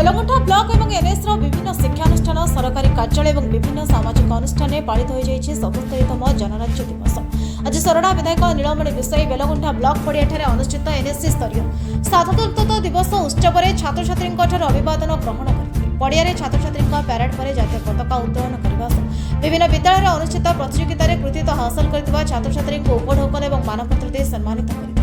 बेलगुंठा block और NS विभिन्न शिक्षानुष्ठान सरकारी कार्यालय और विभिन्न सामाजिक अनुष्ठान पालित हो सतस्तरीतम जनराज्य दिवस। आज सोरडा विधायक नीलमणि विषयी बेलगुंठा ब्लॉक पड़िया अनुष्ठित एनएससी स्तरीय साधारणतन्त्र दिवस उत्सव में छात्र छात्री अभिवादन ग्रहण करते पड़िया छात्र छात्री पैरेड पर जातीय पताका उत्तोलन करने विभिन्न विद्यालय अनुष्ठित प्रतियोगिता कृतित्व हासिल कर छात्र छात्री उपढौकन और मानपत्र दे सम्मानित करते।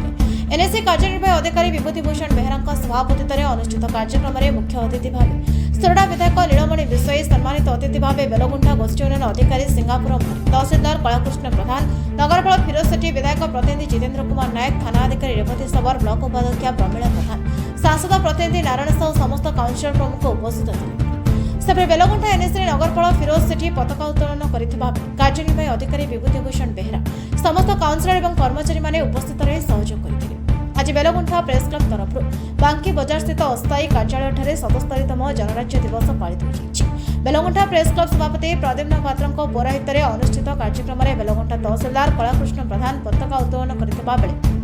एनएससी कार्यनिर्वाही अधिकारी विभूतिभूषण बेहरा सभापतित्व अनुष्ठित कार्यक्रम में मुख्य अतिथि भाव सोरडा विधायक नीलमणि विषयी सम्मानित अतिथि भाव बेलगुंठा गोष्ठी उन्नयन अधिकारी सिंगापुर तहसीलदार कलाकृष्ण प्रधान नगरपाल फिरोज सेठी विधायक प्रतिनिधि जितेंद्र कुमार नायक थाना अधिकारी रेवती सबर ब्लॉक उपाध्यक्षा प्रमीला प्रधान सांसद प्रतिनिधि नारायण साहू समस्त काउंसिलर प्रमुख उपस्थित थे। सेपरे बेलगुंठा एनएससी नगरपाल फिरोज सेठी पताका उत्तोलन करथिबा कार्यनिर्वाही अधिकारी विभूतिभूषण बेहरा समस्त काउंसिलर और कर्मचारी माने उपस्थित रही सहयोग करथिले। आज बेलगुंठा प्रेस क्लब तरफ बांकी बजार स्थित अस्थायी कार्यालय 77तम जनराज्य दिवस पालित हो। बेलगुंठा प्रेस क्लब सभापति प्रद्युम्न पात्र पौराहित्य में अनुष्ठित कार्यक्रम में बेलगुंठा तहसीलदार कलाकृष्ण प्रधान पताका उत्तोलन करथिबा बेले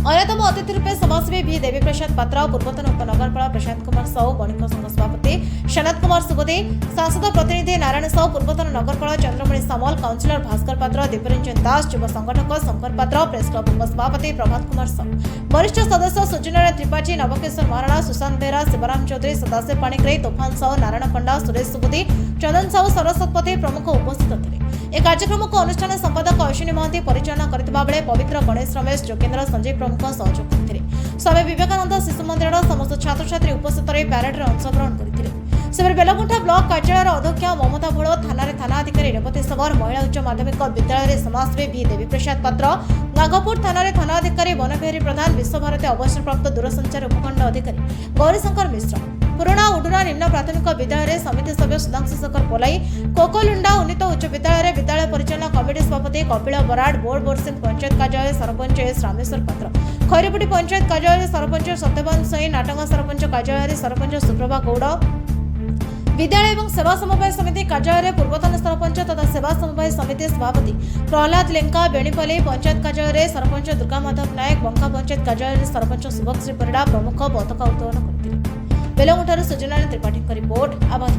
अन्यतम अतिथि रूपे समाजसेवी भी देवीप्रसाद पात्र पूर्वतन उपनगरपाल प्रशांत कुमार साहू बणिक संघ सभापति सनत कुमार सुबोधी सांसद प्रतिनिधि नारायण साहू पूर्वतन नगरपाल चंद्रमणि सामल काउंसिलर भास्कर पात्र दीपरंजन दास युव संगठक शंकर पात्र प्रेस क्लब उपसभापति प्रभात कुमार साहू वरिष्ठ सदस्य सूर्यनारायण त्रिपाठी नवकेश्वर महाराणा सुशांत बेहरा शिवराम चौधरी सदाशिव पाणिग्राही तूफान साहू नारायण पंडा सुरेश सुबोधी चंदन साहू सरस्वती प्रमुख उपस्थित थे। एक कार्यक्रम को अनुष्ठान संपादक अश्विनी महांती परिचालना करथिबा बेले पवित्र गणेश रमेश जोगेन्द्र संजय प्रमुख सहयोग करथिले। स्वामी विवेकानंद शिशु मंदिर समस्त छात्र छात्री उपस्थित रही पैरेड में अंशग्रहण करथिले। सेबरे बेलगुंठा ब्लॉक कार्यालय अध्यक्ष ममता भोल थाना अधिकारी रेवती सबर महिला उच्च माध्यमिक विद्यालय समाजसेवी भी देवीप्रसाद पात्र नागपुर थाना अधिकारी बनबिहारी प्रधान विश्वभारती अवसरप्राप्त दूरसंचार उपखंड अधिकारी गौरीशंकर मिश्र पुराणा उडुरा निम्न प्राथमिक विद्यालय समिति सभ्य सुधांशु शेखर पोलाई कोकोलुंडा उन्नीत उच्च विद्यालय विद्यालय परिचालना कमिटी सभापति कपिल बराड़ बोर्ड बोर्सिंग पंचायत कार्यालय सरपंच एस रामेश्वर पात्र खैरपुटी पंचायत कार्यालय सरपंच सत्यवान सई नाटंगा सरपंच कार्यालय सरपंच सुप्रभा गौड़ विद्यालय एवं सेवा समवाय समिति कार्यालय पूर्वतन सरपंच तथा सेवा समवाय समिति सभापति प्रहलाद लेंका बेणीपल्ली पंचायत कार्यालय सरपंच दुर्गा माधव नायक बंका पंचायत कार्यालय सरपंच शुभश्री परिड़ा प्रमुख पताका उत्तोलन करथिले। बेलगुंठार सूर्यनारायण त्रिपाठी रिपोर्ट आवाज।